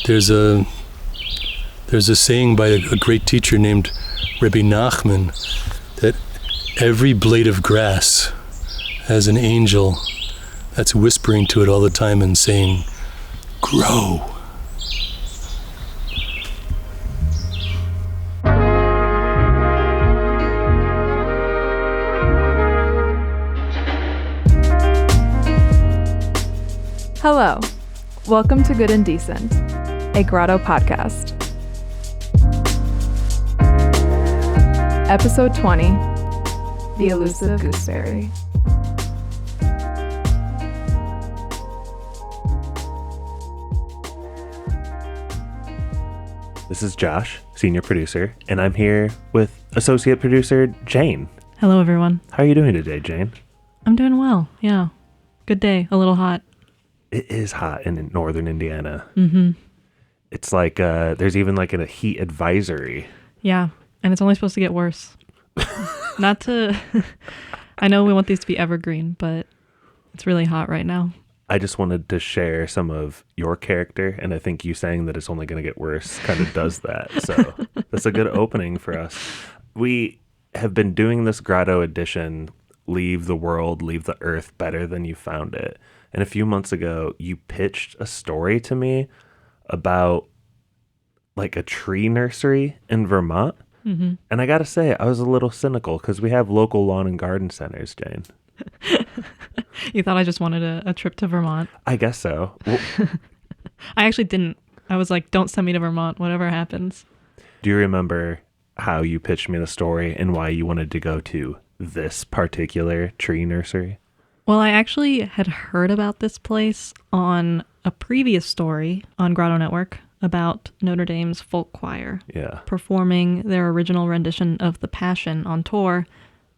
There's a saying by a great teacher named Rabbi Nachman that every blade of grass has an angel that's whispering to it all the time and saying, grow. Hello, welcome to Good and Decent, a Grotto podcast. Episode 20, The Elusive Gooseberry. This is Josh, senior producer, and I'm here with associate producer Jane. Hello, everyone. How are you doing today, Jane? I'm doing well, yeah. Good day, a little hot. It is hot in northern Indiana. Mm-hmm. It's like there's even like a heat advisory. Yeah, and it's only supposed to get worse. Not to... I know we want these to be evergreen, but it's really hot right now. I just wanted to share some of your character, and I think you saying that it's only going to get worse kind of does that. So that's a good opening for us. We have been doing this Grotto edition, Leave the World, Leave the Earth Better Than You Found It. And a few months ago, you pitched a story to me about like a tree nursery in Vermont. Mm-hmm. And I got to say, I was a little cynical because we have local lawn and garden centers, Jane. You thought I just wanted a trip to Vermont? I guess so. Well, I actually didn't. I was like, don't send me to Vermont, whatever happens. do you remember how you pitched me the story and why you wanted to go to this particular tree nursery? Well, I actually had heard about this place on a previous story on Grotto Network about Notre Dame's folk choir performing their original rendition of The Passion on tour.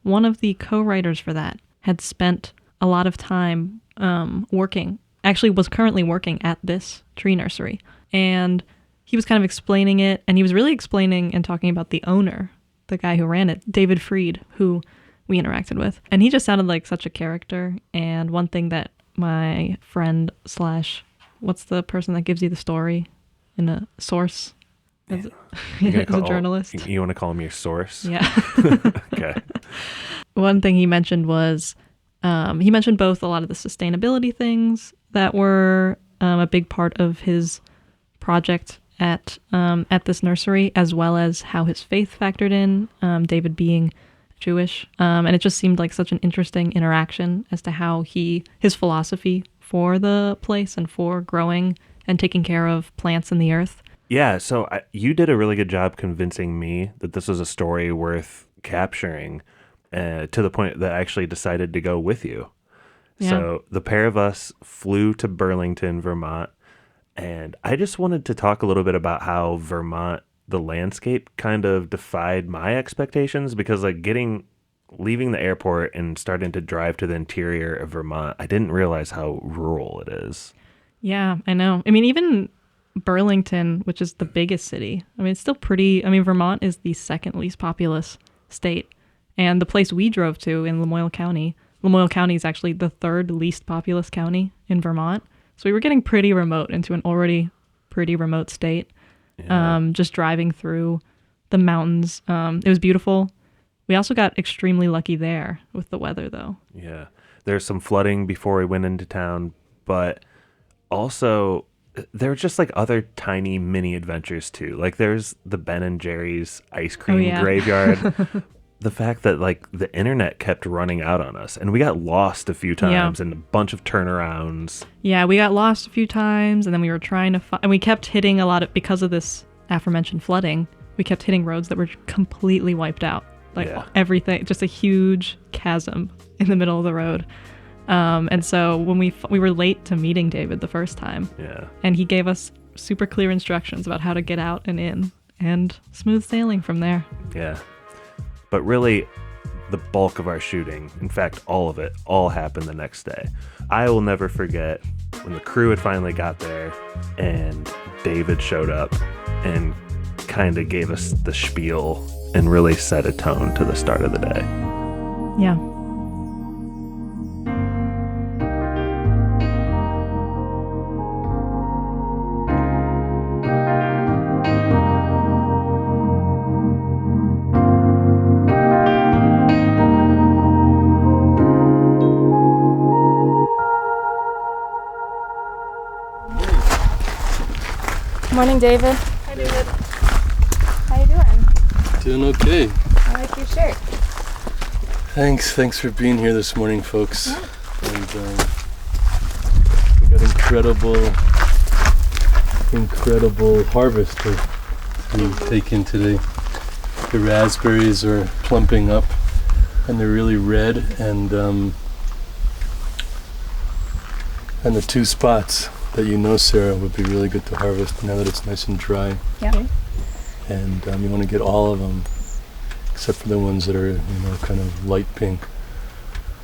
One of the co-writers for that had spent a lot of time was currently working at this tree nursery. And he was kind of explaining it, and he was really explaining and talking about the owner, the guy who ran it, David Freed, who we interacted with. And he just sounded like such a character. And one thing that my friend / what's the person that gives you the story in a source? As a journalist. You want to call him your source? Yeah. Okay. One thing he mentioned was, he mentioned both a lot of the sustainability things that were a big part of his project at this nursery, as well as how his faith factored in, David being Jewish, and it just seemed like such an interesting interaction as to how his philosophy for the place and for growing and taking care of plants in the earth. Yeah, so you did a really good job convincing me that this was a story worth capturing, to the point that I actually decided to go with you. Yeah. So the pair of us flew to Burlington, Vermont, and I just wanted to talk a little bit about how Vermont, the landscape, kind of defied my expectations, because like leaving the airport and starting to drive to the interior of Vermont, I didn't realize how rural it is. Yeah, I know. I mean, even Burlington, which is the biggest city, I mean, it's still pretty. I mean, Vermont is the second least populous state. And the place we drove to in Lamoille County is actually the third least populous county in Vermont. So we were getting pretty remote into an already pretty remote state. Yeah. Just driving through the mountains. It was beautiful. We also got extremely lucky there with the weather, though. Yeah. There's some flooding before we went into town, but also there were just like other tiny mini adventures too. Like there's the Ben & Jerry's ice cream graveyard. The fact that like the internet kept running out on us, and we got lost a few times and a bunch of turnarounds. Yeah, we got lost a few times, and then we were trying to and we kept hitting a lot of, because of this aforementioned flooding, we kept hitting roads that were completely wiped out. Like everything, just a huge chasm in the middle of the road. And so when we were late to meeting David the first time, and he gave us super clear instructions about how to get out and in, and smooth sailing from there. Yeah. But really, the bulk of our shooting, in fact, all of it, all happened the next day. I will never forget when the crew had finally got there and David showed up and kind of gave us the spiel and really set a tone to the start of the day. Yeah. Morning, David. Hi, David. How you doing? Doing okay. I like your shirt. Thanks for being here this morning, folks. Yeah. And we got incredible harvest to take in today. The raspberries are plumping up, and they're really red, and the 2 spots that Sarah, would be really good to harvest now that it's nice and dry. Yeah. And you want to get all of them, except for the ones that are, kind of light pink.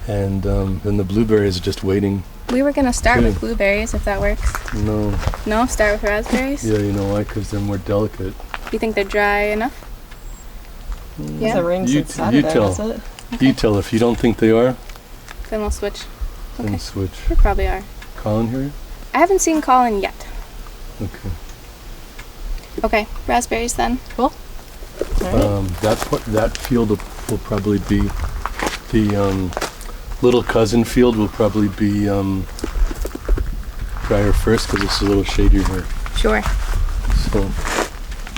And then the blueberries are just waiting. We were going to start with blueberries, if that works. No. No? Start with raspberries? Yeah, you know why? Because they're more delicate. Do you think they're dry enough? Yeah. It rains since Saturday, does it? You tell. If you don't think they are, Then we'll switch. Okay. then switch. They probably are. Colin here? I haven't seen Colin yet. Okay. Okay, raspberries then. Cool. That field will probably be the little cousin field will probably be drier first because it's a little shadier here. Sure. So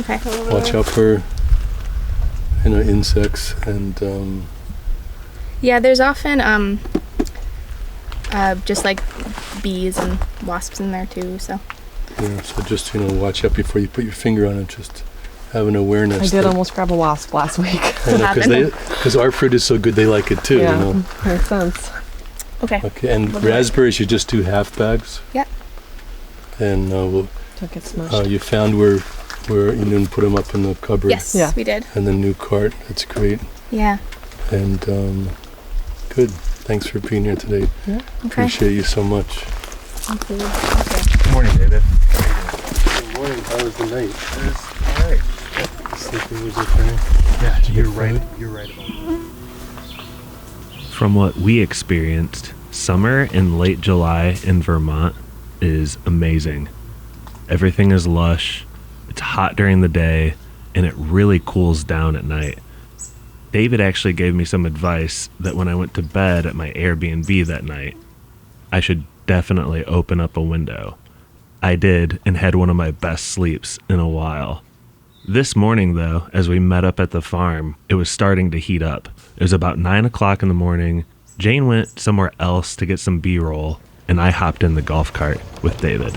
Okay. watch out for insects and Yeah, there's often just like bees and wasps in there too, so. yeah. So just watch out before you put your finger on it. Just have an awareness. I did almost grab a wasp last week. Because our fruit is so good, they like it too. Yeah, makes sense. Okay. Okay, and raspberries, you just do half bags. Yeah. And Don't get smushed. you found where you didn't put them up in the cupboard. Yes, Yeah. we did. And the new cart. That's great. Yeah. And good. Thanks for being here today. Yeah. Okay. Appreciate you so much. Okay. Good morning, David. Good morning. How was the night? It was all right. Sleeping was okay. Yeah, Did you you're get right. food? You're right about that. From what we experienced, summer in late July in Vermont is amazing. Everything is lush. It's hot during the day, and it really cools down at night. David actually gave me some advice that when I went to bed at my Airbnb that night, I should definitely open up a window. I did, and had one of my best sleeps in a while. This morning, though, as we met up at the farm, it was starting to heat up. It was about 9 o'clock in the morning. Jane went somewhere else to get some B-roll, and I hopped in the golf cart with David.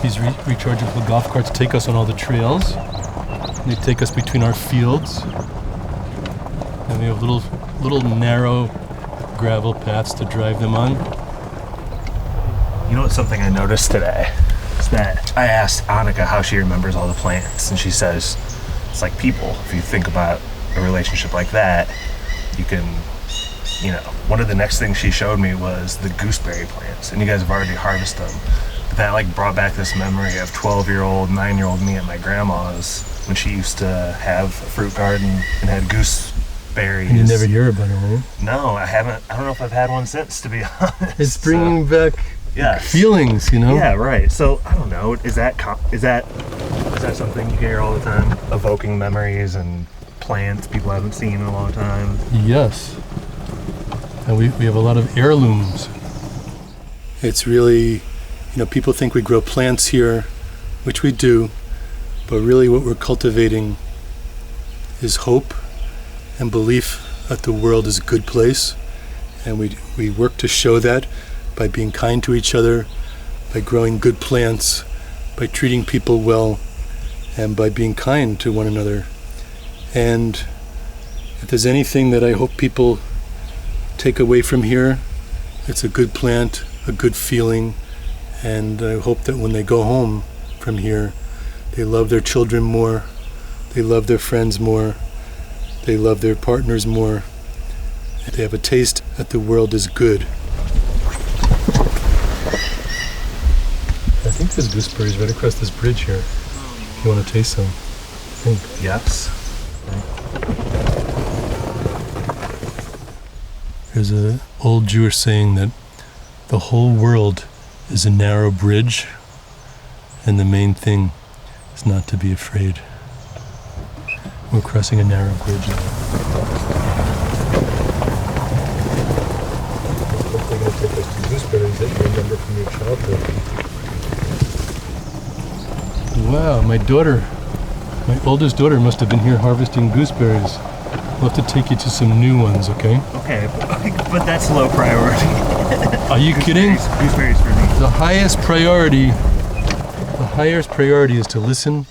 These rechargeable golf carts take us on all the trails. And they take us between our fields. And we have little narrow gravel paths to drive them on. You know what's something I noticed today? Is that I asked Annika how she remembers all the plants, and she says it's like people. If you think about a relationship like that, you can, one of the next things she showed me was the gooseberry plants, and you guys have already harvested them. But that brought back this memory of 12-year-old, 9-year-old me at my grandma's when she used to have a fruit garden and had gooseberries. And you never hear about it, right? No, I haven't. I don't know if I've had one since, to be honest. It's bringing back feelings, Yeah, right. So I don't know. Is that something you hear all the time? Evoking memories and plants people haven't seen in a long time. Yes. And we have a lot of heirlooms. It's really, people think we grow plants here, which we do, but really what we're cultivating is hope and belief that the world is a good place. And we work to show that by being kind to each other, by growing good plants, by treating people well, and by being kind to one another. And if there's anything that I hope people take away from here, it's a good plant, a good feeling, and I hope that when they go home from here, they love their children more, they love their friends more, they love their partners more, and they have a taste that the world is good. I think there's gooseberries right across this bridge here. If you want to taste some, I think. Yes. There's an old Jewish saying that the whole world is a narrow bridge, and the main thing is not to be afraid. We're crossing a narrow bridge now. They're going to take us to gooseberries that you remember from your childhood. Wow, my oldest daughter must have been here harvesting gooseberries. We'll have to take you to some new ones, okay? Okay, but that's low priority. Are you kidding? Gooseberries for me. The highest priority is to listen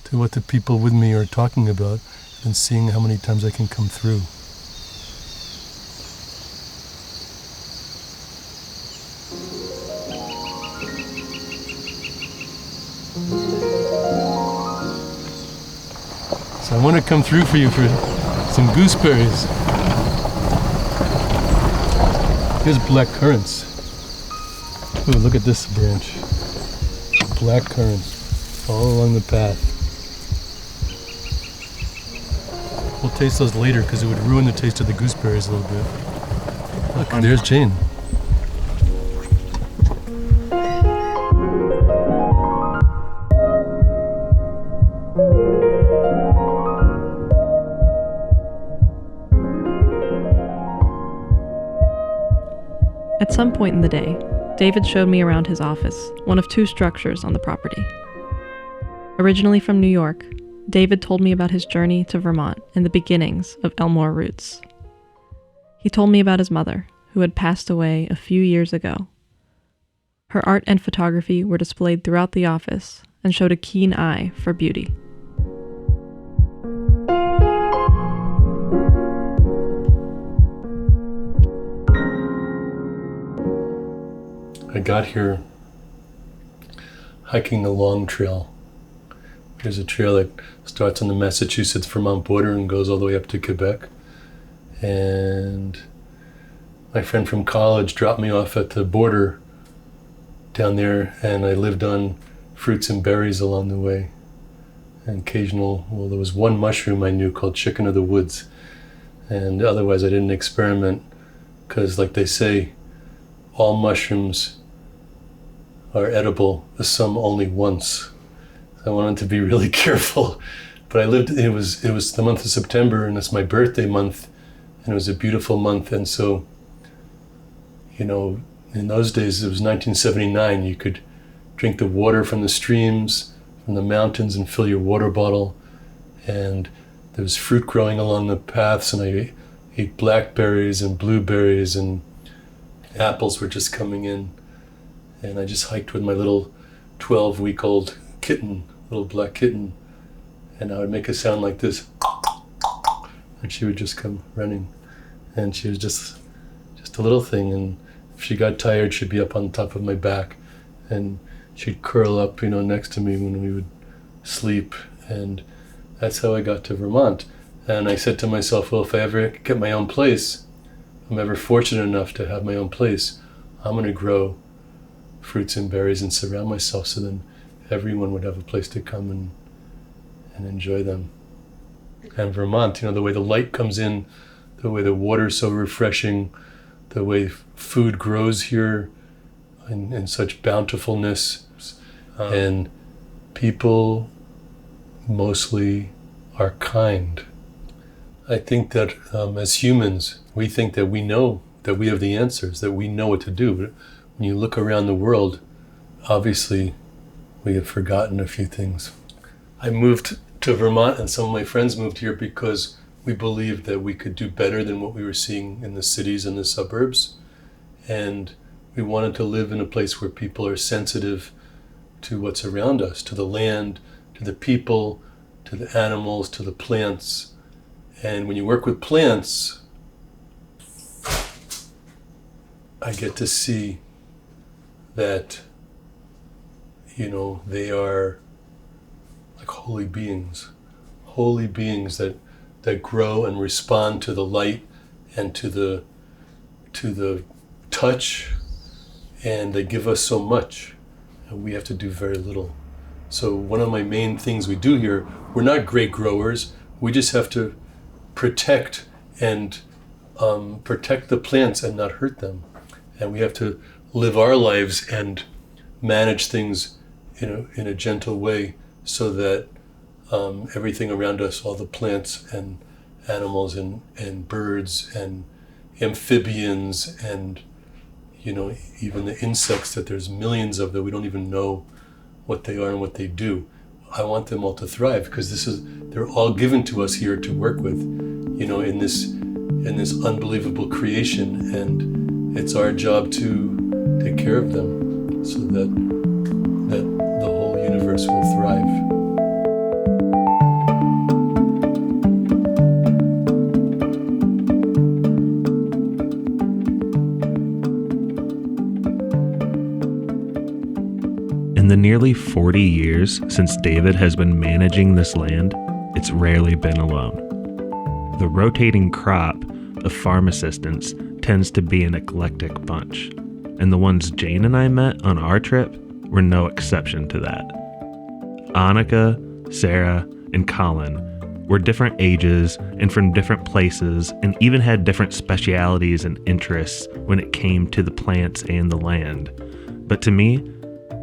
to what the people with me are talking about and seeing how many times I can come through. So I want to come through for you for some gooseberries. Here's black currants. Ooh, look at this branch. Black currants all along the path. We'll taste those later because it would ruin the taste of the gooseberries a little bit. Look, there's Jane. At some point in the day, David showed me around his office, one of two structures on the property. Originally from New York, David told me about his journey to Vermont and the beginnings of Elmore Roots. He told me about his mother, who had passed away a few years ago. Her art and photography were displayed throughout the office and showed a keen eye for beauty. I got here hiking the long trail. There's a trail that starts on the Massachusetts-Vermont border and goes all the way up to Quebec. And my friend from college dropped me off at the border down there, and I lived on fruits and berries along the way. And there was one mushroom I knew called chicken of the woods. And otherwise I didn't experiment because, like they say, all mushrooms are edible, some only once. I wanted to be really careful. But it was the month of September, and it's my birthday month, and it was a beautiful month. And so, in those days, it was 1979, you could drink the water from the streams, from the mountains, and fill your water bottle. And there was fruit growing along the paths, and I ate blackberries and blueberries, and apples were just coming in. And I just hiked with my little 12-week-old kitten, little black kitten, and I would make a sound like this, and she would just come running. And she was just a little thing, and if she got tired, she'd be up on top of my back, and she'd curl up, next to me when we would sleep. And that's how I got to Vermont. And I said to myself, well, if I ever get my own place, I'm ever fortunate enough to have my own place, I'm going to grow fruits and berries and surround myself so then everyone would have a place to come and enjoy them. And Vermont, the way the light comes in, the way the water's so refreshing, the way food grows here in such bountifulness, and people mostly are kind. I think that as humans, we think that we know, that we have the answers, that we know what to do. But when you look around the world, obviously we have forgotten a few things. I moved to Vermont, and some of my friends moved here because we believed that we could do better than what we were seeing in the cities and the suburbs. And we wanted to live in a place where people are sensitive to what's around us, to the land, to the people, to the animals, to the plants. And when you work with plants, I get to see that, they are like holy beings that grow and respond to the light and to the touch, and they give us so much, and we have to do very little. So one of my main things we do here, we're not great growers, we just have to protect the plants and not hurt them. And we have to live our lives and manage things in a gentle way so that everything around us, all the plants and animals and birds and amphibians and, even the insects that there's millions of that we don't even know what they are and what they do. I want them all to thrive because they're all given to us here to work with, in this unbelievable creation, and it's our job to take care of them so that the whole universe will thrive. In the nearly 40 years since David has been managing this land, it's rarely been alone. The rotating crop of farm assistants tends to be an eclectic bunch, and the ones Jane and I met on our trip were no exception to that. Annika, Sarah, and Colin were different ages and from different places, and even had different specialities and interests when it came to the plants and the land. But to me,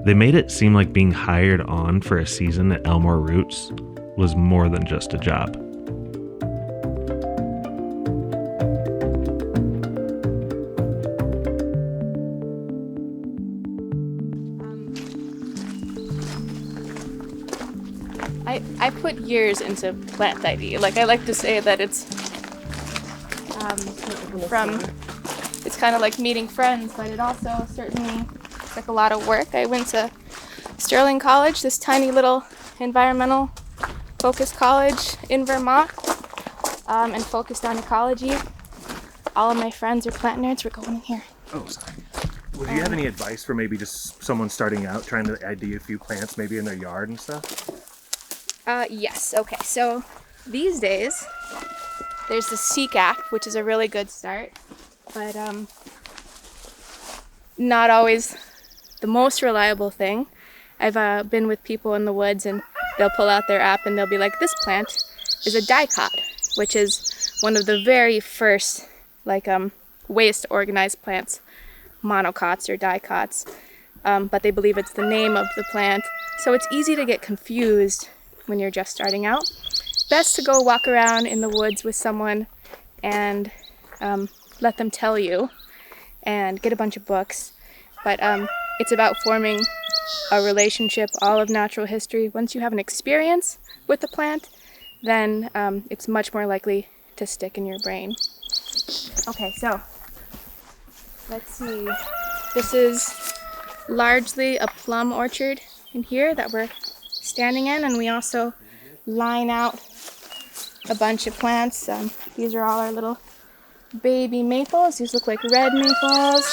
they made it seem like being hired on for a season at Elmore Roots was more than just a job. I put years into plant ID. I like to say that it's it's kind of like meeting friends, but it also certainly a lot of work. I went to Sterling College, this tiny little environmental focused college in Vermont, and focused on ecology. All of my friends are plant nerds. We're going in here. Oh, sorry. Well, do you have any advice for maybe just someone starting out trying to ID a few plants maybe in their yard and stuff? Yes. Okay. So these days there's the Seek app, which is a really good start, but not always the most reliable thing. I've been with people in the woods and they'll pull out their app and they'll be like, this plant is a dicot, which is one of the very first ways to organize plants, monocots or dicots, but they believe it's the name of the plant. So it's easy to get confused when you're just starting out. Best to go walk around in the woods with someone and let them tell you and get a bunch of books. But it's about forming a relationship, all of natural history. Once you have an experience with the plant, then it's much more likely to stick in your brain. Okay, so let's see. This is largely a plum orchard in here that we're standing in, and we also line out a bunch of plants. These are all our little baby maples. These look like red maples.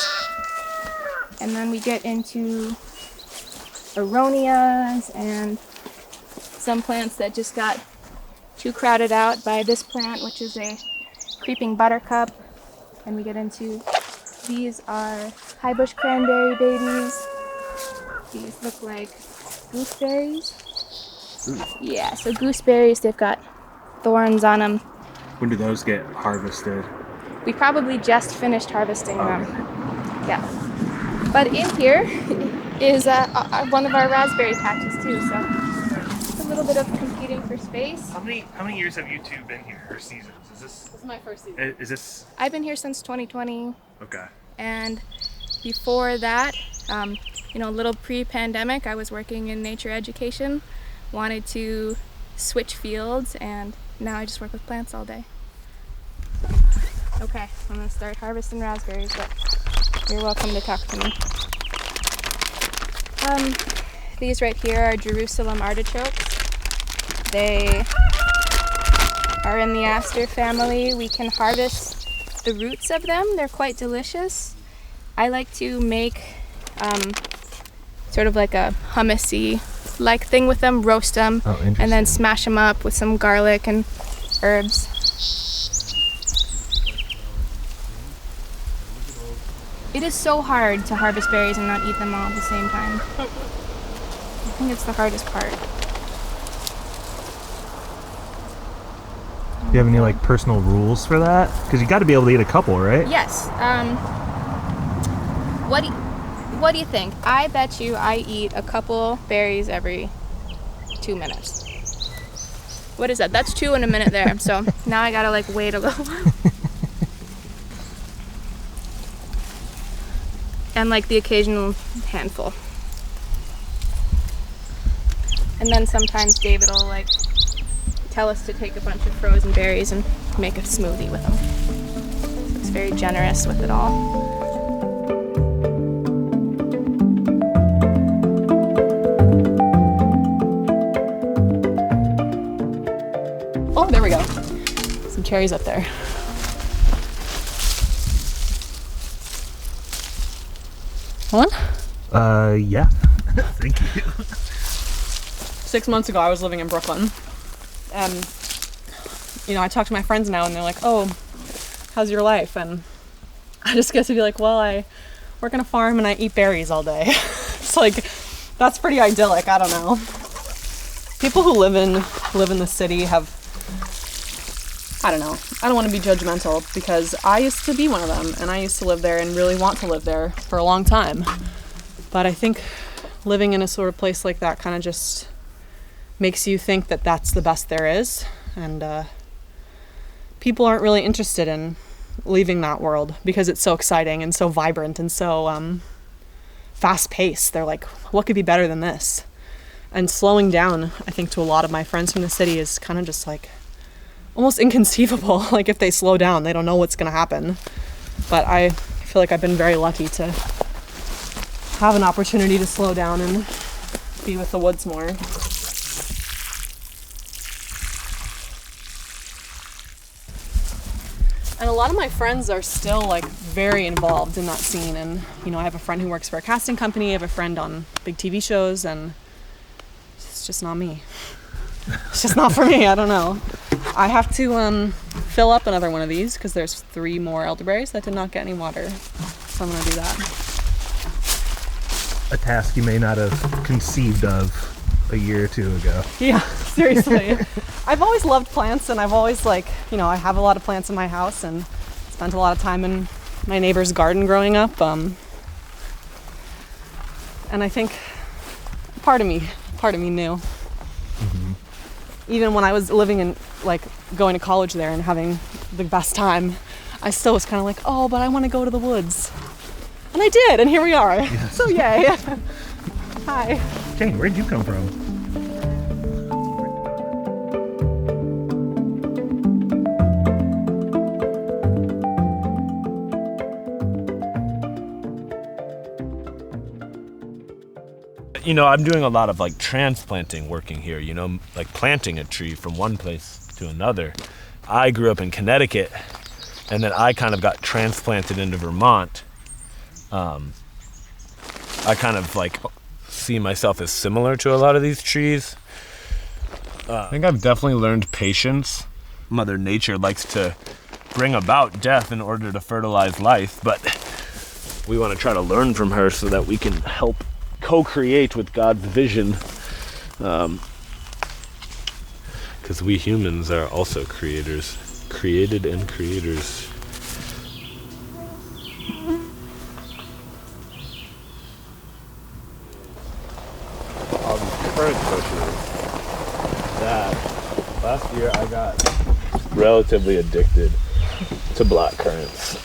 And then we get into aronias and some plants that just got too crowded out by this plant, which is a creeping buttercup. And we get into, these are high bush cranberry babies. These look like gooseberries. Ooh. Yeah, so gooseberries, they've got thorns on them. When do those get harvested? We probably just finished harvesting them. Yeah. But in here is one of our raspberry patches too, so it's a little bit of competing for space. How many years have you two been here, or seasons? This is my first season. Is this? I've been here since 2020. Okay. And before that, a little pre-pandemic, I was working in nature education, wanted to switch fields, and now I just work with plants all day. Okay, I'm gonna start harvesting raspberries, but you're welcome to talk to me. These right here are Jerusalem artichokes. They are in the aster family. We can harvest the roots of them. They're quite delicious. I like to make sort of like a hummus-y like thing with them, roast them, and then smash them up with some garlic and herbs. It is so hard to harvest berries and not eat them all at the same time. I think it's the hardest part. Do you have any personal rules for that? Because you got to be able to eat a couple, right? Yes. What do you think? I bet you I eat a couple berries every 2 minutes. What is that? That's 2 in a minute there. So now I gotta like wait a little while. And like the occasional handful. And then sometimes David will like tell us to take a bunch of frozen berries and make a smoothie with them. So he's very generous with it all. Oh, there we go. Some cherries up there. One? Yeah. Thank you. 6 months ago, I was living in Brooklyn. And, I talk to my friends now and they're like, oh, how's your life? And I just get to be like, well, I work on a farm and I eat berries all day. It's like, that's pretty idyllic. I don't know. People who live in the city have, I don't know. I don't want to be judgmental because I used to be one of them and I used to live there and really want to live there for a long time. But I think living in a sort of place like that kind of just makes you think that that's the best there is. And people aren't really interested in leaving that world because it's so exciting and so vibrant and so fast-paced. They're like, what could be better than this? And slowing down, I think, to a lot of my friends from the city is kind of just like almost inconceivable. Like if they slow down, they don't know what's going to happen. But I feel like I've been very lucky to have an opportunity to slow down and be with the woods more. And a lot of my friends are still like very involved in that scene. And, I have a friend who works for a casting company. I have a friend on big TV shows, and it's just not me. It's just not for me. I don't know. I have to fill up another one of these because there's 3 more elderberries that did not get any water. So I'm going to do that. A task you may not have conceived of a year or 2 ago. Yeah, seriously. I've always loved plants, and I've always I have a lot of plants in my house and spent a lot of time in my neighbor's garden growing up. And I think part of me knew. Mm-hmm. Even when I was living in, going to college there and having the best time, I still was kind of like, oh, but I want to go to the woods. And I did, and here we are. Yes. So yay. Hi. Jane, where'd you come from? I'm doing a lot of transplanting working here, planting a tree from one place to another. I grew up in Connecticut, and then I kind of got transplanted into Vermont. I kind of see myself as similar to a lot of these trees. I think I've definitely learned patience. Mother Nature likes to bring about death in order to fertilize life, but we want to try to learn from her so that we can help co-create with God's vision. Because we humans are also creators, created and creators. All these currant bushes that last year I got relatively addicted to black currants.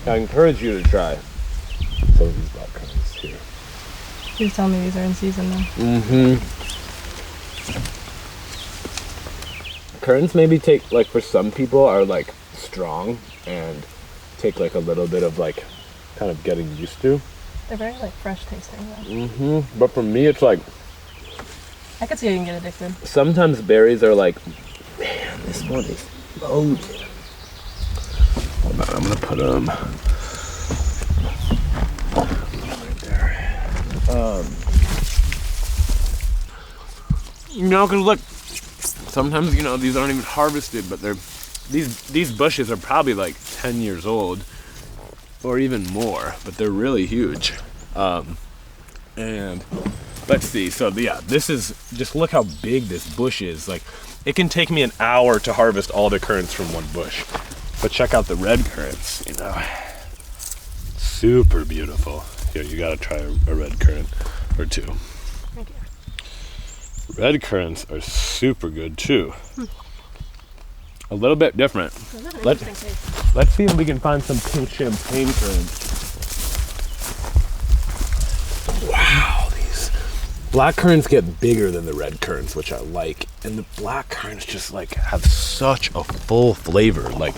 I encourage you to try some of these black currants here. Please tell me these are in season then. Mm-hmm. Currants maybe take, for some people are strong and take a little bit of kind of getting used to. They're very fresh tasting though. Mm-hmm. But for me it's I could see you can get addicted. Sometimes berries are man, this one is loaded. Hold on, I'm gonna put them right there. Cause look, sometimes these aren't even harvested, but these bushes are probably 10 years old, or even more, but they're really huge. And let's see. So yeah, this is just look how big this bush is. It can take me an hour to harvest all the currants from one bush. But check out the red currants, super beautiful. Here, you gotta try a red currant. or two. Thank you. Red currants are super good too. A little bit different. Let's see if we can find some pink champagne currants. Wow, these black currants get bigger than the red currants, which I like. And the black currants just like have such a full flavor. Like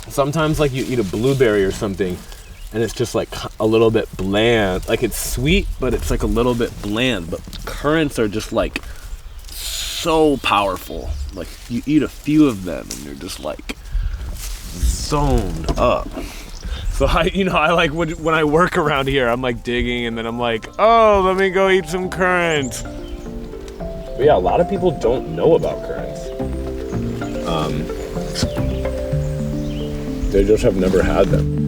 sometimes like you eat a blueberry or something and it's just like a little bit bland. Like it's sweet, but it's like a little bit bland. But currants are just like so powerful. Like you eat a few of them and you're just like zoned up. So I like when I work around here, I'm like digging and then I'm like, oh, let me go eat some currants. But yeah, a lot of people don't know about currants. They just have never had them.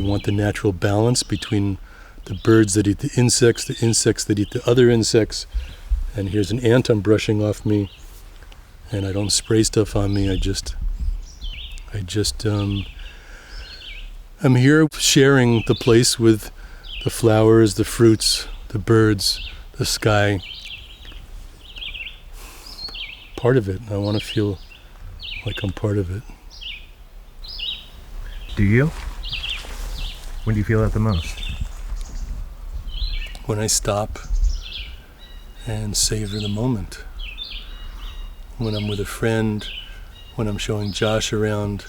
Want the natural balance between the birds that eat the insects that eat the other insects. And here's an ant I'm brushing off me, and I don't spray stuff on me. I'm here sharing the place with the flowers, the fruits, the birds, the sky. Part of it. I want to feel like I'm part of it. Do you? When do you feel that the most? When I stop and savor the moment. When I'm with a friend, when I'm showing Josh around,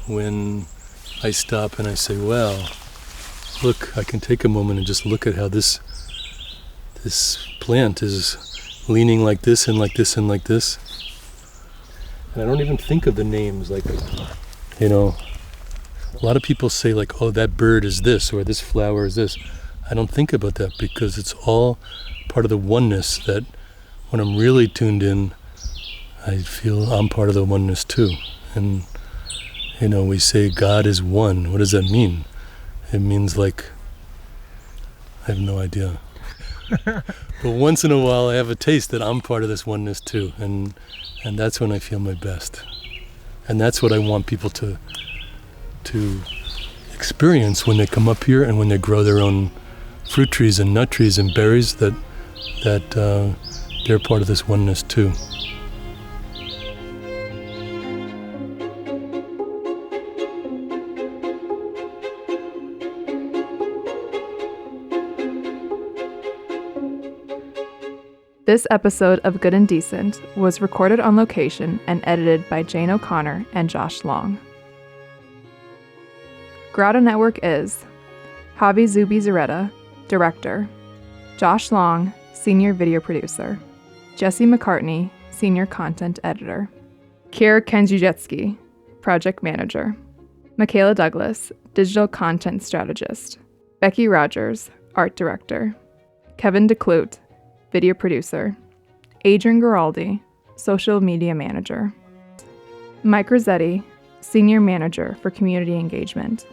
when I stop and I say, well, look, I can take a moment and just look at how this plant is leaning like this and like this and like this. And I don't even think of the names, like, a lot of people say like, oh, that bird is this, or this flower is this. I don't think about that because it's all part of the oneness that when I'm really tuned in, I feel I'm part of the oneness too. And, we say God is one. What does that mean? It means like, I have no idea. But once in a while I have a taste that I'm part of this oneness too. And that's when I feel my best. And that's what I want people to experience when they come up here and when they grow their own fruit trees and nut trees and berries, that they're part of this oneness too. This episode of Good and Decent was recorded on location and edited by Jane O'Connor and Josh Long. Grotto Network is Javi Zubi-Zareta, Director, Josh Long, Senior Video Producer, Jesse McCartney, Senior Content Editor, Kier Kenjujetsky, Project Manager, Michaela Douglas, Digital Content Strategist, Becky Rogers, Art Director, Kevin DeClute, Video Producer, Adrian Giraldi, Social Media Manager, Mike Rossetti, Senior Manager for Community Engagement,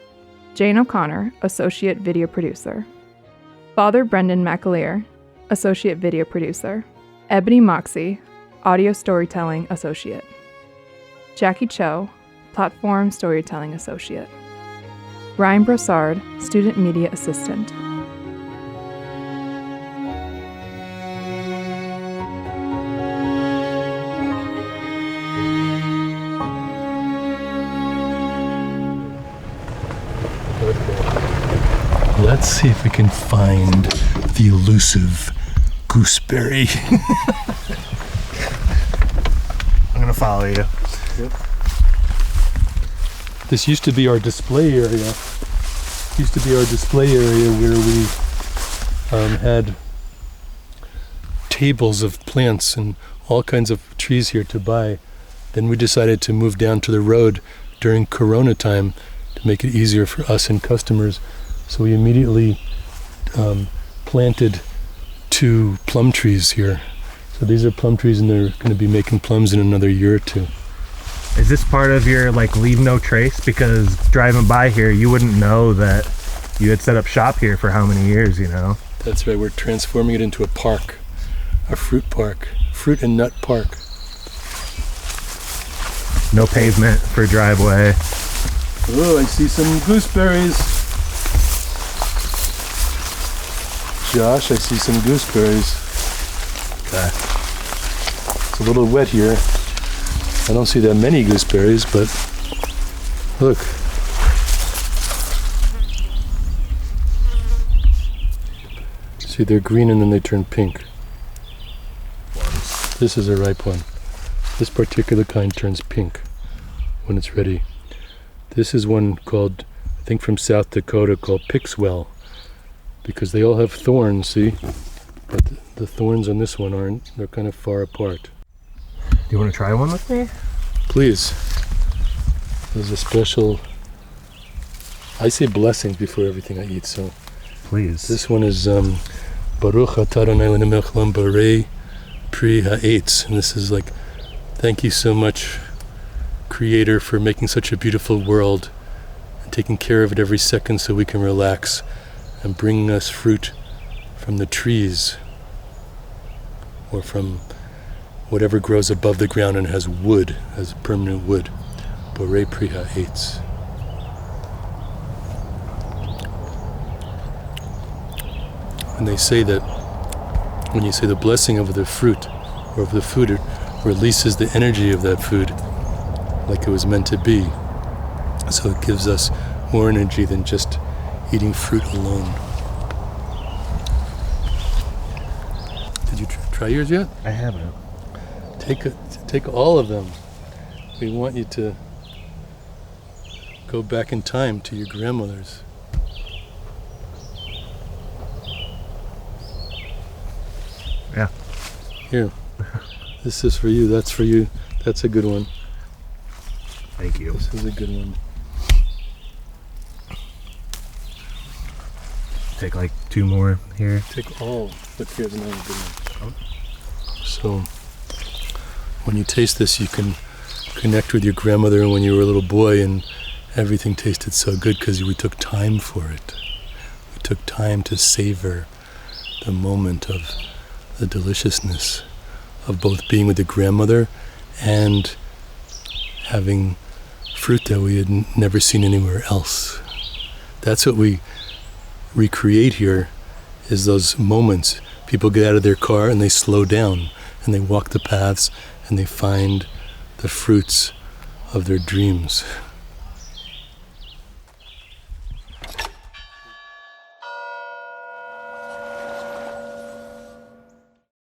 Jane O'Connor, Associate Video Producer, Father Brendan McAleer, Associate Video Producer, Ebony Moxie, Audio Storytelling Associate, Jackie Cho, Platform Storytelling Associate, Ryan Brossard, Student Media Assistant. Let's see if we can find the elusive gooseberry. I'm gonna follow you. Yep. This used to be our display area. Where we had tables of plants and all kinds of trees here to buy. Then we decided to move down to the road during Corona time to make it easier for us and customers. So we immediately planted 2 plum trees here. So these are plum trees and they're going to be making plums in another year or 2. Is this part of your leave no trace? Because driving by here, you wouldn't know that you had set up shop here for how many years, That's right, we're transforming it into a park, a fruit park, fruit and nut park. No pavement for driveway. Oh, I see some gooseberries. Josh, I see some gooseberries. Okay. It's a little wet here. I don't see that many gooseberries, but look. See, they're green and then they turn pink. This is a ripe one. This particular kind turns pink when it's ready. This is one called, I think from South Dakota, called Pixwell, because they all have thorns, see? But the thorns on this one aren't, they're kind of far apart. Do you want to try one with me? Please. There's a special, I say blessings before everything I eat, so. Please. This one is Baruch atah Adonai l'nemelech olam borei pri ha'etz, and this is like, thank you so much, Creator, for making such a beautiful world and taking care of it every second so we can relax and bringing us fruit from the trees or from whatever grows above the ground and has wood, has permanent wood. Borei pri ha'etz. And they say that when you say the blessing of the fruit or of the food, it releases the energy of that food like it was meant to be. So it gives us more energy than just eating fruit alone. Did you try yours yet? I haven't. Take all of them. We want you to go back in time to your grandmother's. Yeah. Here. This is for you. That's for you. That's a good one. Thank you. This is a good one. Take like 2 more here. Take all. Look, here's another good one. So, when you taste this, you can connect with your grandmother when you were a little boy, and everything tasted so good because we took time for it. We took time to savor the moment of the deliciousness of both being with the grandmother and having fruit that we had never seen anywhere else. That's what we recreate here, is those moments. People get out of their car and they slow down and they walk the paths and they find the fruits of their dreams.